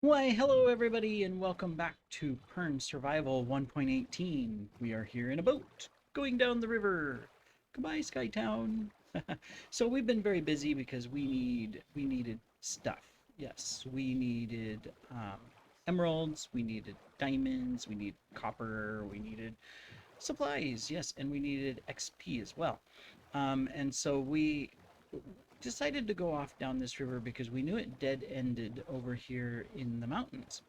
Why, hello everybody, and welcome back to Pern Survival 1.18. We are here in a boat, going down the river. Goodbye, Skytown. So we've been very busy because we needed stuff. Yes, we needed emeralds, we needed diamonds, we needed copper, we needed supplies, yes, and we needed XP as well. And so we decided to go off down this river because we knew it dead ended over here in the mountains.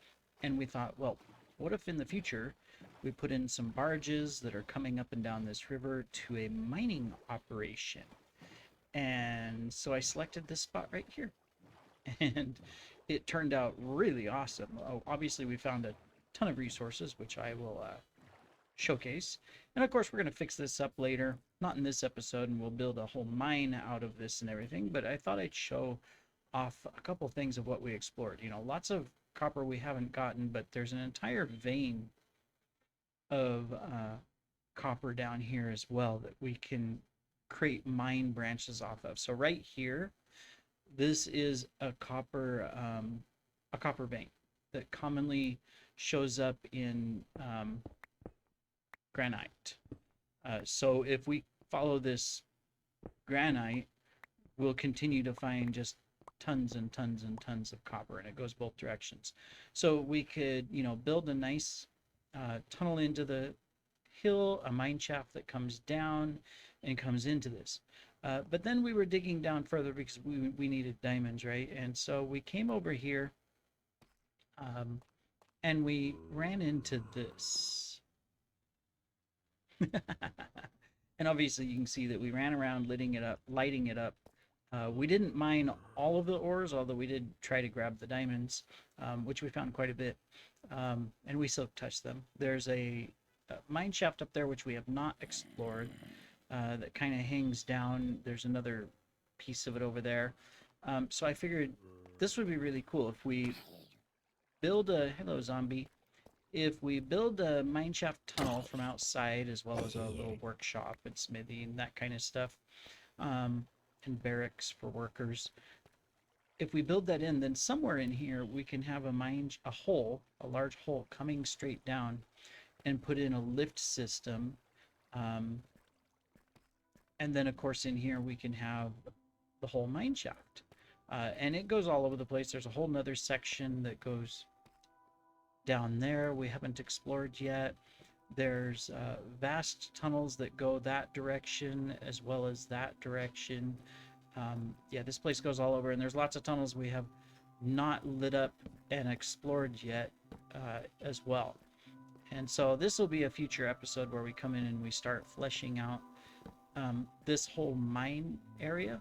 And we thought, well, what if in the future we put in some barges that are coming up and down this river to a mining operation? And so I selected this spot right here. And it turned out really awesome. Oh, obviously, we found a ton of resources, which I will showcase. And of course, we're going to fix this up later, not in this episode, and we'll build a whole mine out of this and everything. But I thought I'd show off a couple things of what we explored. You know, lots of copper we haven't gotten, but there's an entire vein of copper down here as well that we can create mine branches off of. So right here, this is a copper vein that commonly shows up in granite. So if we follow this granite, we'll continue to find just tons and tons and tons of copper, and it goes both directions. So we could, you know, build a nice tunnel into the hill, a mine shaft that comes down and comes into this. But then we were digging down further because we needed diamonds, right? And so we came over here and we ran into this. And obviously you can see that we ran around lighting it up. We didn't mine all of the ores, although we did try to grab the diamonds, which we found quite a bit, and we silk touched them. There's a mine shaft up there which we have not explored, that kind of hangs down. There's another piece of it over there. So I figured this would be really cool if we build a hello zombie. If we build a mineshaft tunnel from outside, as well as a little workshop and smithy and that kind of stuff, and barracks for workers, if we build that in, then somewhere in here we can have a large hole coming straight down, and put in a lift system. And then, of course, in here we can have the whole mine shaft. And it goes all over the place. There's a whole nother section that goes down there we haven't explored yet. There's vast tunnels that go that direction as well as that direction. Yeah, this place goes all over, and there's lots of tunnels we have not lit up and explored yet as well. And so this will be a future episode where we come in and we start fleshing out this whole mine area,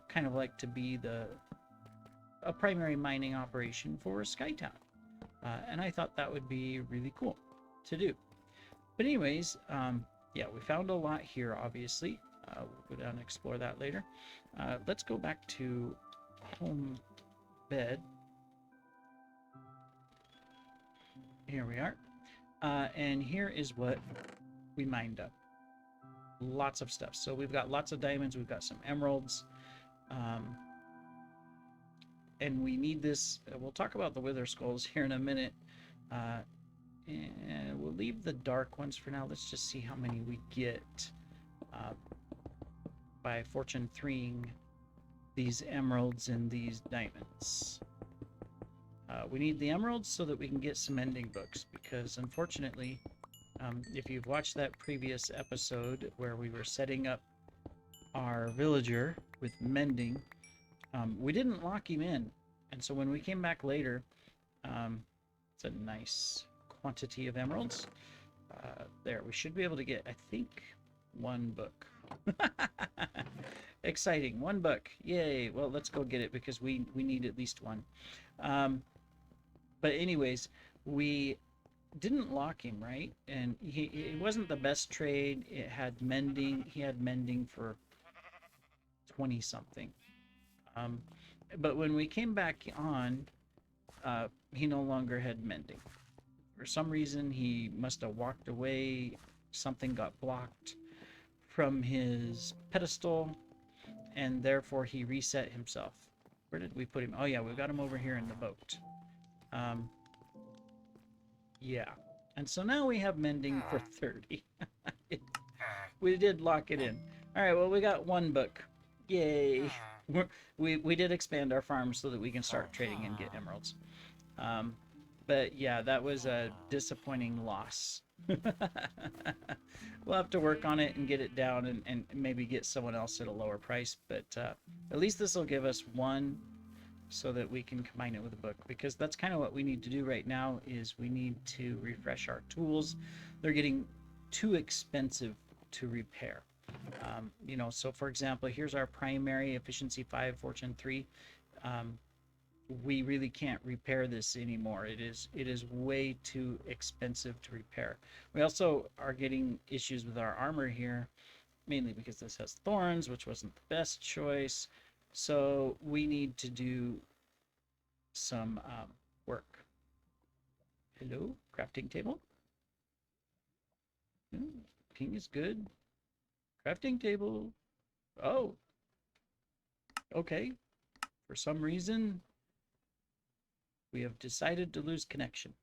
kind of like to be a primary mining operation for Skytown. And I thought that would be really cool to do. But anyways, yeah, we found a lot here, obviously. We'll go down and explore that later. Let's go back to home bed. Here we are. And here is what we mined up. Lots of stuff. So we've got lots of diamonds. We've got some emeralds. And we need this. We'll talk about the wither skulls here in a minute. And we'll leave the dark ones for now. Let's just see how many we get by fortune 3ing these emeralds and these diamonds. We need the emeralds so that we can get some mending books, because unfortunately, if you've watched that previous episode where we were setting up our villager with mending, we didn't lock him in, and so when we came back later, it's a nice quantity of emeralds. There, we should be able to get, I think, one book. Exciting, one book. Yay. Well, let's go get it because we need at least one. But anyways, we didn't lock him, right? And it wasn't the best trade. It had mending. He had mending for 20 something. But when we came back on, he no longer had mending. For some reason, he must have walked away. Something got blocked from his pedestal, and therefore he reset himself. Where did we put him? Oh yeah, we've got him over here in the boat. Um, yeah. And so now we have mending for 30. We did lock it in. All right, well, we got one book. Yay. We did expand our farm so that we can start trading and get emeralds. But yeah, that was a disappointing loss. We'll have to work on it and get it down and maybe get someone else at a lower price. But at least this will give us one so that we can combine it with a book, because that's kind of what we need to do right now is we need to refresh our tools. They're getting too expensive to repair. You know, so for example, here's our primary efficiency 5, fortune 3. We really can't repair this anymore. It is way too expensive to repair. We also are getting issues with our armor here, mainly because this has thorns, which wasn't the best choice. So we need to do some work. Hello, crafting table. King is good. Crafting table. Oh, okay. For some reason, we have decided to lose connection.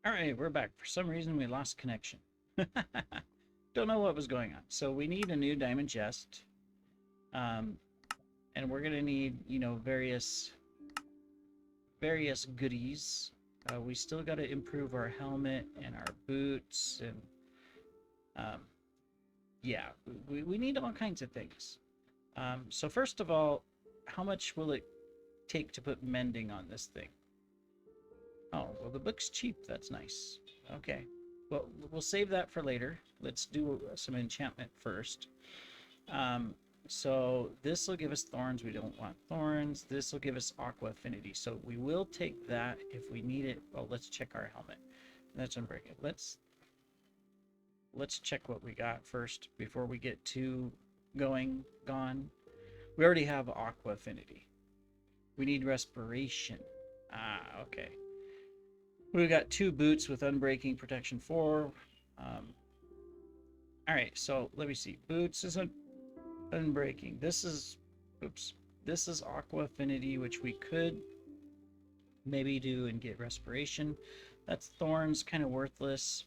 All right, we're back. For some reason, we lost connection. Don't know what was going on. So we need a new diamond chest. And we're going to need, you know, various goodies. We still got to improve our helmet and our boots. And yeah, we need all kinds of things. So first of all, how much will it take to put mending on this thing? Oh, well, the book's cheap. That's nice. Okay. Well, we'll save that for later. Let's do some enchantment first. So this will give us thorns. We don't want thorns. This will give us aqua affinity. So we will take that if we need it. Well, let's check our helmet. Let's unbreak it. Let's check what we got first before we get too gone. We already have aqua affinity. We need respiration. Ah, okay. We've got 2 boots with unbreaking protection 4. All right, so let me see. Boots isn't unbreaking. This is, oops. This is aqua affinity, which we could maybe do and get respiration. That's thorns, kind of worthless.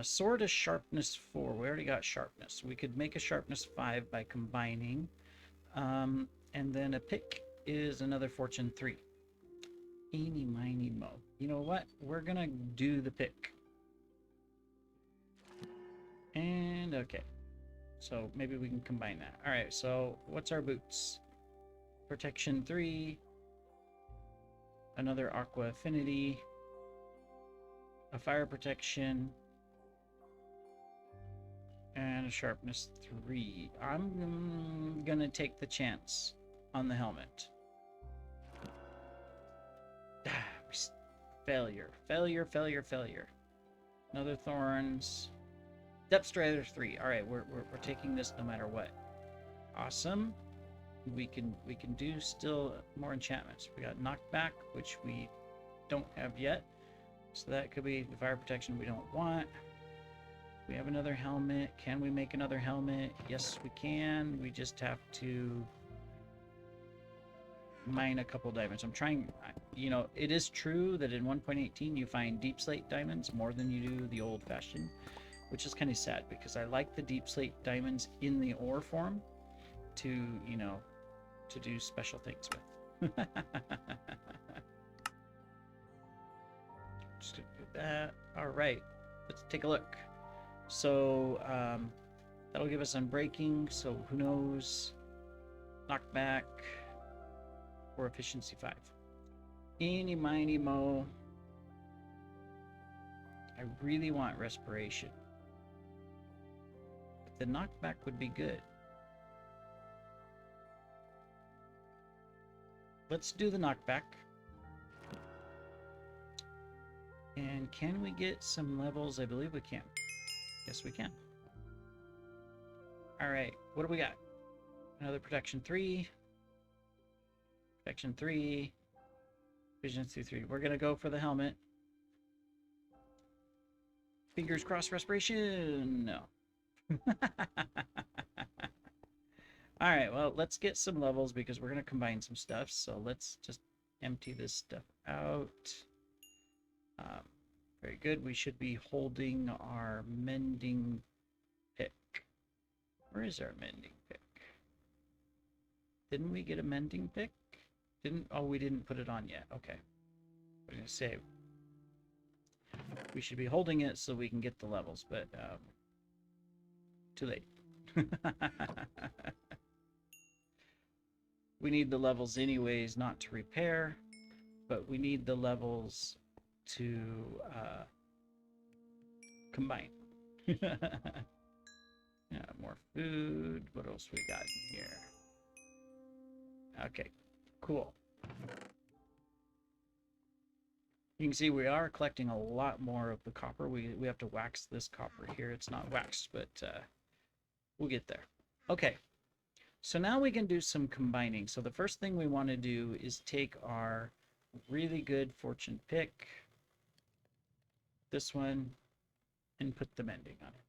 Sword is sharpness 4. We already got sharpness. We could make a sharpness 5 by combining. And then a pick is another fortune 3. Eeny, miny, mo. You know what? We're gonna do the pick. And okay. So maybe we can combine that. All right, so what's our boots? Protection 3. Another aqua affinity. A fire protection. And a sharpness 3. I'm gonna take the chance on the helmet. Failure. Another thorns. Depth Strider 3. All right, we're taking this no matter what. Awesome. We can do still more enchantments. We got knockback, which we don't have yet. So that could be the fire protection we don't want. We have another helmet. Can we make another helmet? Yes, we can. We just have to mine a couple diamonds. I'm trying, you know, it is true that in 1.18 you find deep slate diamonds more than you do the old fashioned, which is kind of sad because I like the deep slate diamonds in the ore form to, you know, to do special things with. Just do that. All right, let's take a look. So that'll give us unbreaking, so who knows, knockback, or efficiency 5. Eeny, miny, mo. I really want respiration, but the knockback would be good. Let's do the knockback. And can we get some levels? I believe we can. Yes, we can. All right, what do we got? Another protection 3. Protection 3. Efficiency 3. We're going to go for the helmet. Fingers crossed respiration. No. All right, well, let's get some levels because we're going to combine some stuff. So let's just empty this stuff out. Very good. We should be holding our mending pick. Where is our mending pick? Didn't we get a mending pick? Oh, we didn't put it on yet. Okay. I was going to say, we should be holding it so we can get the levels, but too late. We need the levels anyways, not to repair, but we need the levels to combine. Yeah, more food. What else we got in here? Okay, cool. You can see we are collecting a lot more of the copper. We have to wax this copper here. It's not waxed, but we'll get there. Okay, so now we can do some combining. So the first thing we want to do is take our really good fortune pick, this one, and put the mending on it.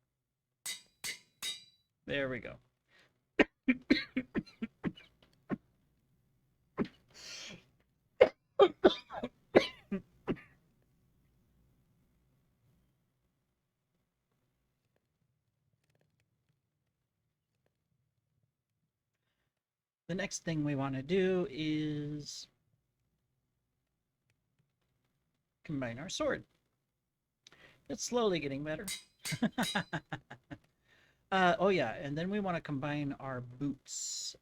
There we go. The next thing we want to do is combine our sword. It's slowly getting better. Oh yeah, and then we want to combine our boots.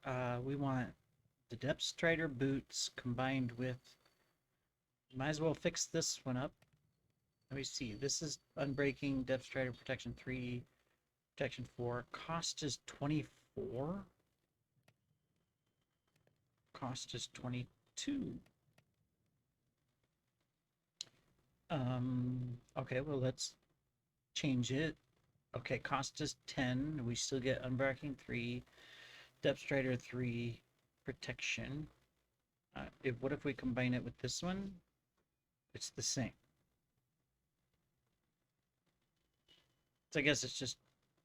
We want the Depth Strider boots combined with... Might as well fix this one up. Let me see. This is Unbreaking, Depth Strider, Protection 3, Protection 4. Cost is 24. Cost is 22. Okay, well, let's change it. Okay, cost is 10. We still get Unbreaking 3, Depth Strider 3, Protection. What if we combine it with this one? It's the same. So I guess it's just,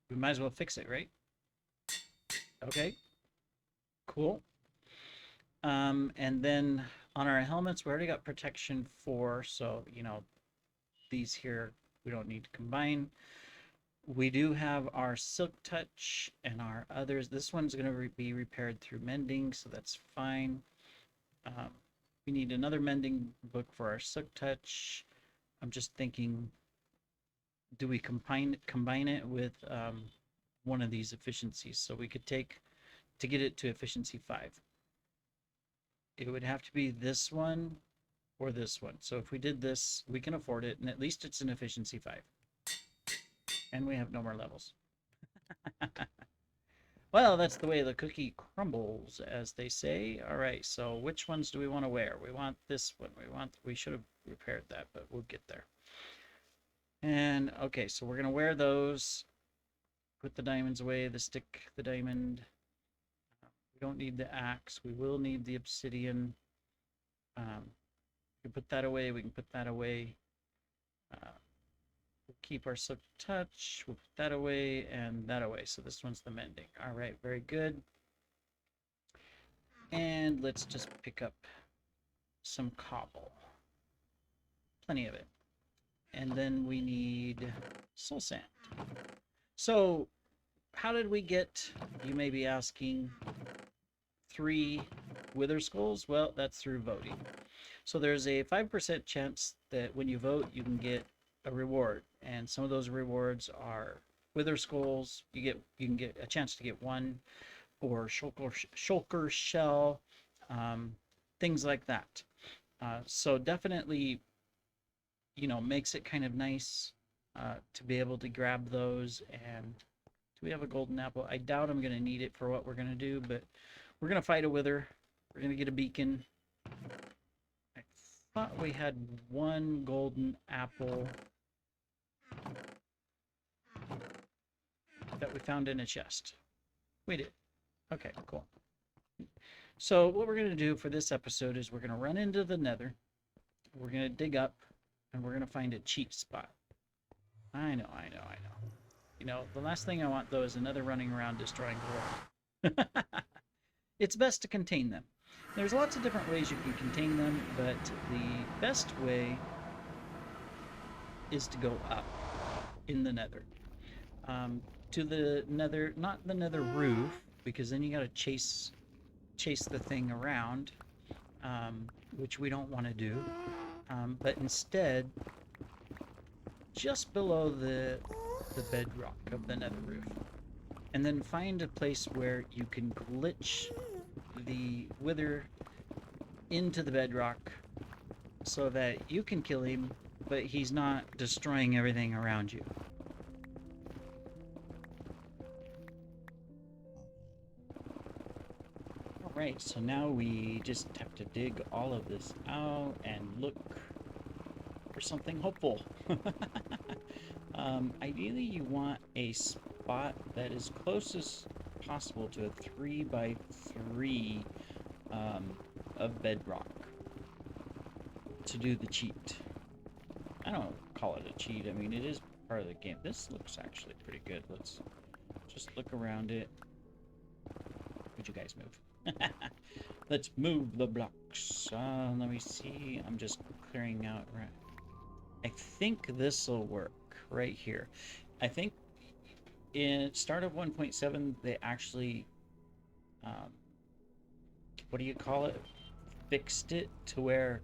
we might as well fix it, right? Okay, cool. And then on our helmets, we already got Protection 4, so, you know, these here, we don't need to combine. We do have our Silk Touch and our others. This one's going to be repaired through mending, so that's fine. We need another mending book for our Silk Touch. I'm just thinking, do we combine it with one of these efficiencies? So we could take, to get it to efficiency 5. It would have to be this one or this one. So if we did this, we can afford it, and at least it's an efficiency 5. And we have no more levels. Well, that's the way the cookie crumbles, as they say. All right, so which ones do we want to wear? We want this one. We should have repaired that, but we'll get there. And okay, so we're gonna wear those. Put the diamonds away, the stick, the diamond. We don't need the axe. We will need the obsidian. We can put that away. We can put that away. We'll keep our Silk Touch. We'll put that away and that away. So this one's the mending. All right, very good. And let's just pick up some cobble. Plenty of it. And then we need soul sand. So how did we get, you may be asking, 3 wither skulls? Well, that's through voting. So there's a 5% chance that when you vote, you can get a reward. And some of those rewards are wither skulls. You can get a chance to get 1, or shulker shell, things like that. So definitely, you know, makes it kind of nice to be able to grab those. And do we have a golden apple? I doubt I'm going to need it for what we're going to do, but we're going to fight a wither. We're going to get a beacon. I thought we had one golden apple that we found in a chest. We did. Okay, cool. So what we're going to do for this episode is we're going to run into the nether. We're going to dig up, and we're going to find a cheat spot. I know. You know, the last thing I want, though, is another running around destroying the world. It's best to contain them. There's lots of different ways you can contain them, but the best way is to go up in the nether. To the nether, not the nether roof, because then you got to chase the thing around, which we don't want to do. But instead, just below the bedrock of the nether roof, and then find a place where you can glitch the wither into the bedrock so that you can kill him, but he's not destroying everything around you. Alright, so now we just have to dig all of this out and look for something hopeful. Ideally, you want a spot that is close as possible to a 3x3 of bedrock to do the cheat. I don't call it a cheat. I mean, it is part of the game. This looks actually pretty good. Let's just look around it. Would you guys move? Let's move the blocks. Let me see. I'm just clearing out. Right. I think this will work right here. I think in start of 1.7 they actually what do you call it, fixed it to where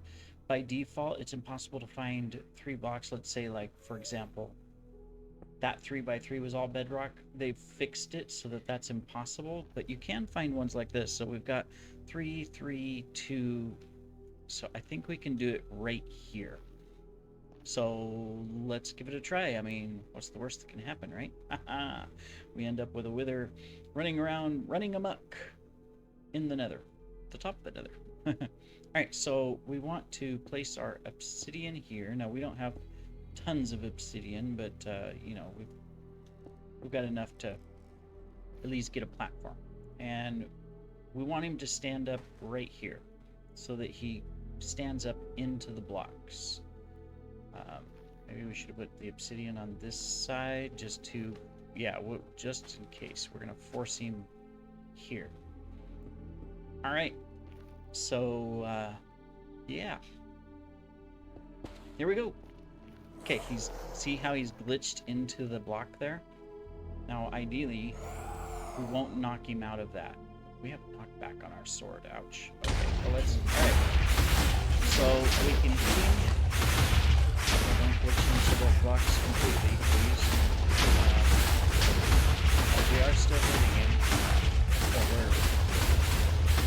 by default it's impossible to find 3 blocks. Let's say, like, for example, that 3x3 was all bedrock. They fixed it so that that's impossible, but you can find ones like this. So we've got 3, 3, 2. So I think we can do it right here. So let's give it a try. I mean, what's the worst that can happen, right? We end up with a wither running around, running amok in the nether, the top of the nether. Alright, so we want to place our obsidian here. Now, we don't have tons of obsidian, but, you know, we've got enough to at least get a platform. And we want him to stand up right here so that he stands up into the blocks. Maybe we should put the obsidian on this side just to, yeah, just in case. We're going to force him here. All right. So, yeah. Here we go. Okay, see how he's glitched into the block there? Now, ideally, we won't knock him out of that. We have knockback on our sword. Ouch. Okay, well, let's, all right. So we can hit him. Don't glitch into the blocks completely, please. We are still hitting him, but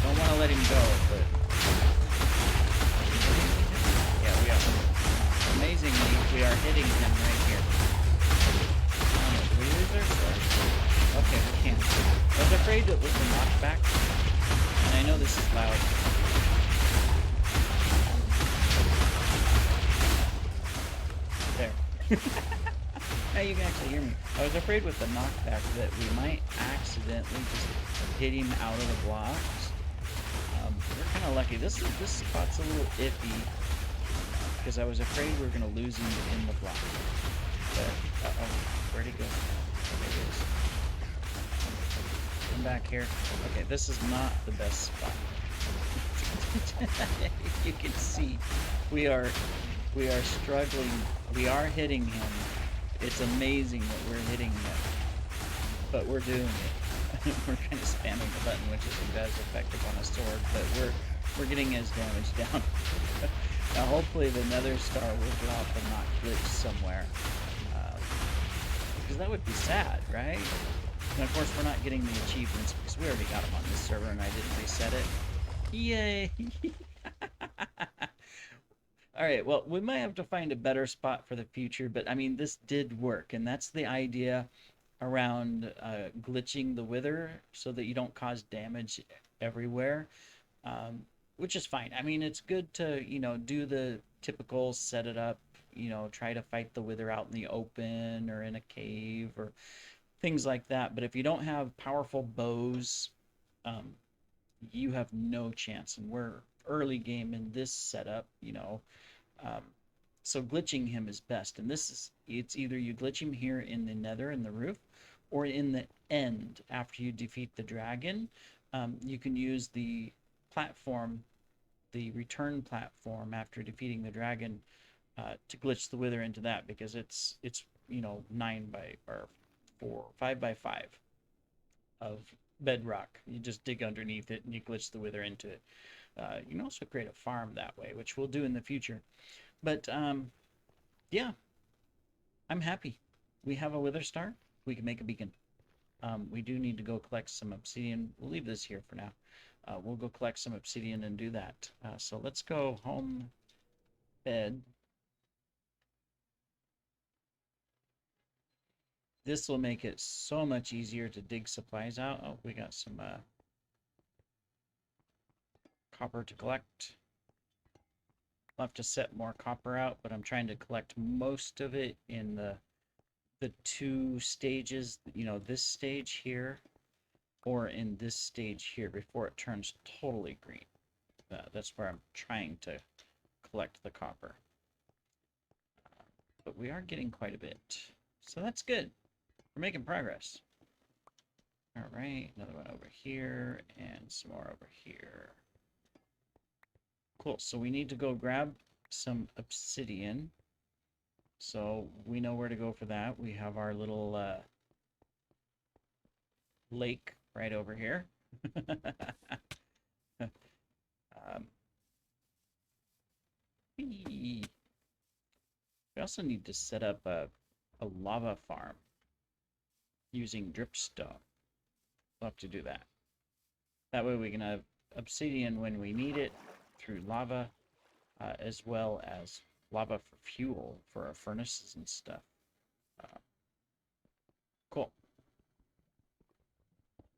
don't want to let him go, but yeah, we are. Amazingly, we are hitting him right here. Did we lose our sword? Okay, we can't. I was afraid that with the knockback, and I know this is loud. There. Now you can actually hear me. I was afraid with the knockback that we might accidentally just hit him out of the blocks. We're kind of lucky. This spot's a little iffy because I was afraid we were going to lose him in the block. But, uh-oh, where'd he go? There he is. Come back here. Okay, this is not the best spot. You can see we are struggling. We are hitting him. It's amazing that we're hitting him, but we're doing it. We're kind of spamming the button, which isn't as effective on a sword, but we're getting his damage down. Now, hopefully the nether star will drop and not glitch somewhere, because that would be sad, right? And of course, we're not getting the achievements because we already got them on this server and I didn't reset it. Yay! Alright, well, we might have to find a better spot for the future, but I mean, this did work, and that's the idea around glitching the wither so that you don't cause damage everywhere. which is fine. I mean, it's good to, do the typical set it up, try to fight the wither out in the open or in a cave or things like that. But if you don't have powerful bows, um, you have no chance. And we're early game in this setup, Um, so glitching him is best. And it's either you glitch him here in the nether in the roof or in the end after you defeat the dragon. You can use the platform, the return platform after defeating the dragon, to glitch the wither into that because it's 5 by 5 of bedrock. You just dig underneath it and you glitch the wither into it. You can also create a farm that way, which we'll do in the future. But yeah, I'm happy. We have a wither star. We can make a beacon. We do need to go collect some obsidian. We'll leave this here for now. We'll go collect some obsidian and do that. So let's go home, bed. This will make it so much easier to dig supplies out. Oh, we got some copper to collect. I'll have to set more copper out, but I'm trying to collect most of it in the two stages, this stage here or in this stage here before it turns totally green. That's where I'm trying to collect the copper. But we are getting quite a bit. So that's good. We're making progress. All right, another one over here and some more over here. Cool, so we need to go grab some obsidian. So we know where to go for that. We have our little lake right over here. We also need to set up a lava farm using dripstone. We'll have to do that. That way we can have obsidian when we need it through lava, as well as lava for fuel for our furnaces and stuff. Cool.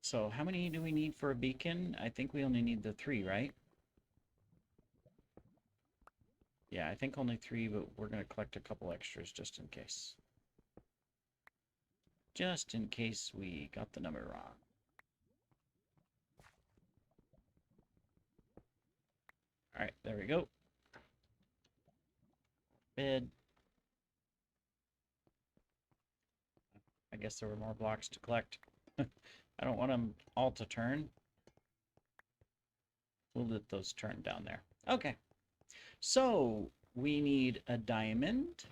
So how many do we need for a beacon? I think we only need the 3, right? Yeah, I think only 3, but we're going to collect a couple extras just in case. Just in case we got the number wrong. All right, there we go. Bed. I guess there were more blocks to collect. I don't want them all to turn. We'll let those turn down there. Okay. So we need a diamond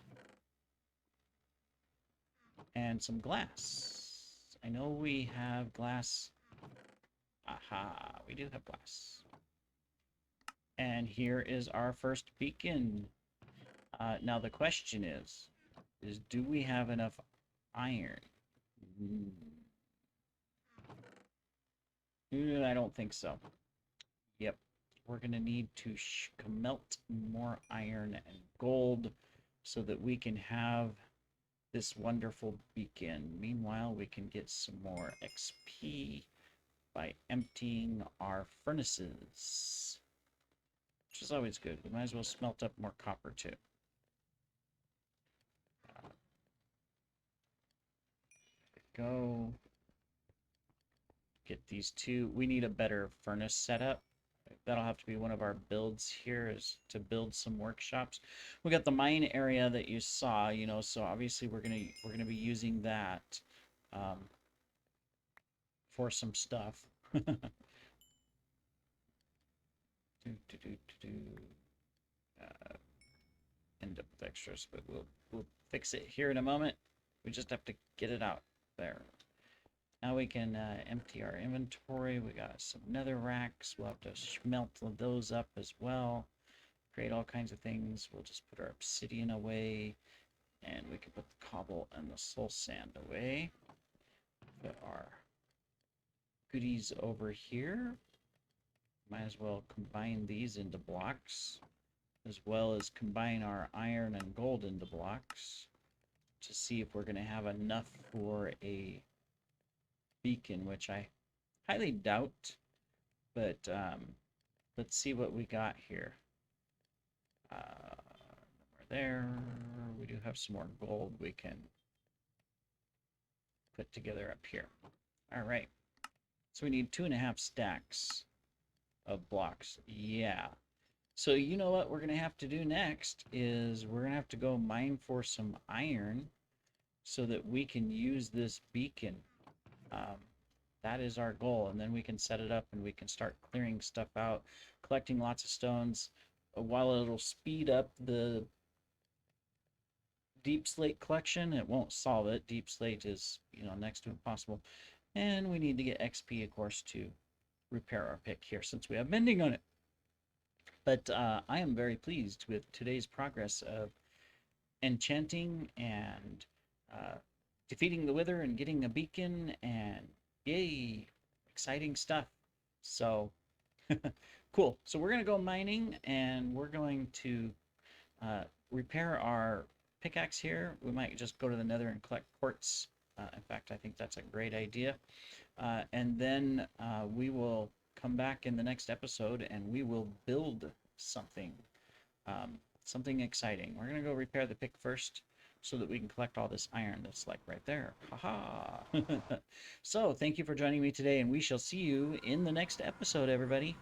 and some glass. I know we have glass. Aha, we do have glass. And here is our first beacon. Now the question is do we have enough iron? I don't think so. Yep. We're going to need to melt more iron and gold so that we can have this wonderful beacon. Meanwhile, we can get some more XP by emptying our furnaces, which is always good. We might as well smelt up more copper too. Go. Get these two. We need a better furnace setup. That'll have to be one of our builds here, is to build some workshops. We got the mine area that you saw, so obviously we're gonna be using that for some stuff. End up with extras, but we'll fix it here in a moment. We just have to get it out there. Now we can empty our inventory. We got some nether racks. We'll have to smelt those up as well. Create all kinds of things. We'll just put our obsidian away. And we can put the cobble and the soul sand away. Put our goodies over here. Might as well combine these into blocks, as well as combine our iron and gold into blocks to see if we're going to have enough for a beacon, which I highly doubt, but let's see what we got here. We're there. We do have some more gold we can put together up here. All right. So we need 2.5 stacks of blocks. Yeah. So you know what we're going to have to do next is we're going to have to go mine for some iron so that we can use this beacon. That is our goal, and then we can set it up and we can start clearing stuff out, collecting lots of stones. While it'll speed up the deep slate collection, it won't solve it. Deep slate is, next to impossible. And we need to get XP, of course, to repair our pick here since we have mending on it. But I am very pleased with today's progress of enchanting and defeating the wither and getting a beacon, and yay, exciting stuff. So cool. So we're going to go mining, and we're going to repair our pickaxe here. We might just go to the nether and collect quartz. In fact, I think that's a great idea. And then we will come back in the next episode and we will build something, something exciting. We're going to go repair the pick first so that we can collect all this iron that's like right there. Haha. So thank you for joining me today, and we shall see you in the next episode, everybody.